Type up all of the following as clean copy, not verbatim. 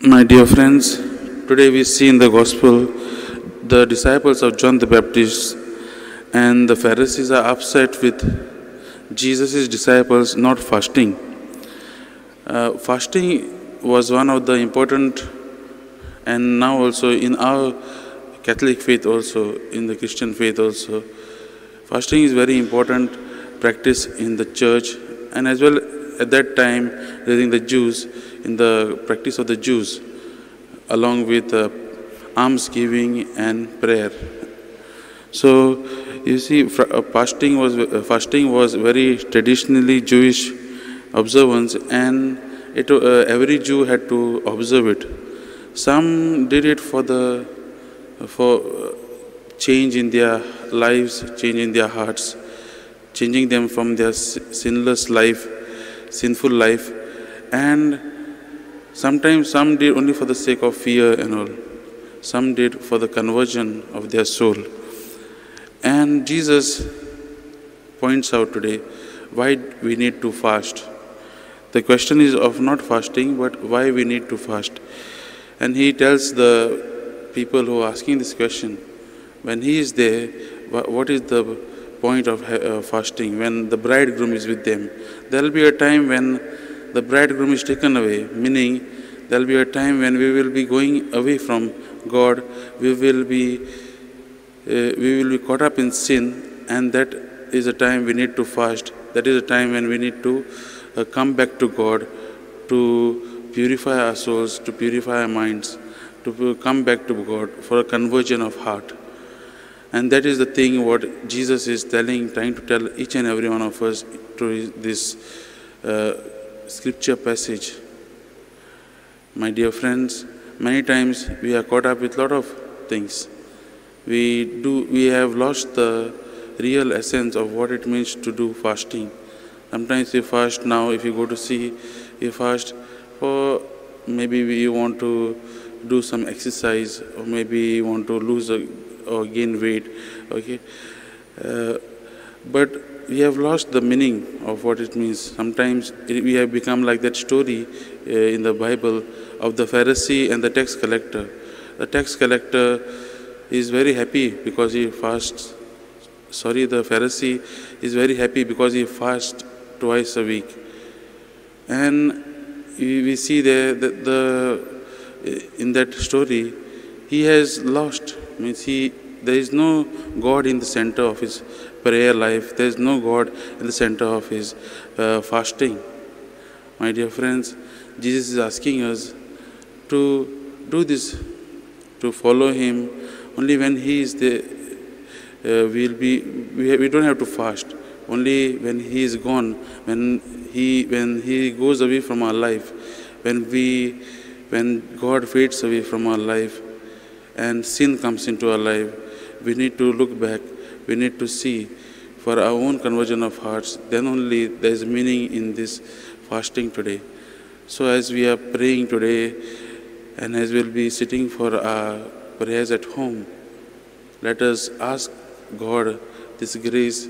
My dear friends, today we see in the Gospel the disciples of John the Baptist and the Pharisees are upset with Jesus' disciples not fasting. Fasting was one of the important, and now also in our Catholic faith also, in the Christian faith also, fasting is very important practice in the church, and as well at that time during the Jews, in the practice of the Jews, along with almsgiving and prayer. So you see, fasting was very traditionally Jewish observance, and every Jew had to observe it. Some did it for change in their lives, change in their hearts, changing them from their sinful life, and sometimes some did only for the sake of fear and all. Some did for the conversion of their soul. And Jesus points out today why we need to fast. The question is of not fasting, but why we need to fast. And he tells the people who are asking this question, when he is there, what is the point of fasting? When the bridegroom is with them, there will be a time when the bridegroom is taken away, meaning there will be a time when we will be going away from God, we will be caught up in sin, and that is a time we need to fast. That is a time when we need to come back to God, to purify our souls, to purify our minds, to come back to God for a conversion of heart. And that is the thing what Jesus is trying to tell each and every one of us through this scripture passage. My dear friends, many times we are caught up with a lot of things. We have lost the real essence of what it means to do fasting. Sometimes we fast now, if you go to see, we fast for maybe we want to do some exercise, or maybe you want to lose or gain weight, okay? But we have lost the meaning of what it means. Sometimes we have become like that story in the Bible of the Pharisee and the tax collector. The tax collector is very happy because he fasts. The Pharisee is very happy because he fasts twice a week. And we see there that in that story, he has lost. There is no God in the center of his prayer life. There is no God in the center of his fasting. My dear friends, Jesus is asking us to do this, to follow him. Only when he is there, we don't have to fast. Only when he is gone, when he goes away from our life, when God fades away from our life and sin comes into our life, we need to look back, we need to see for our own conversion of hearts. Then only there is meaning in this fasting today. So as we are praying today, and as we'll be sitting for our prayers at home, let us ask God this grace,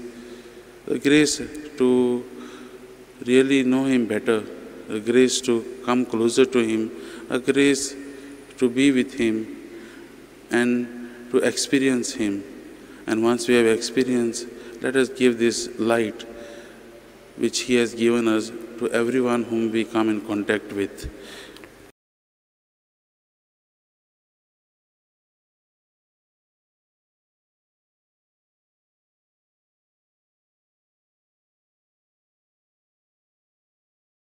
the grace to really know him better, a grace to come closer to him, a grace to be with him and to experience him. And once we have experienced, let us give this light which he has given us to everyone whom we come in contact with.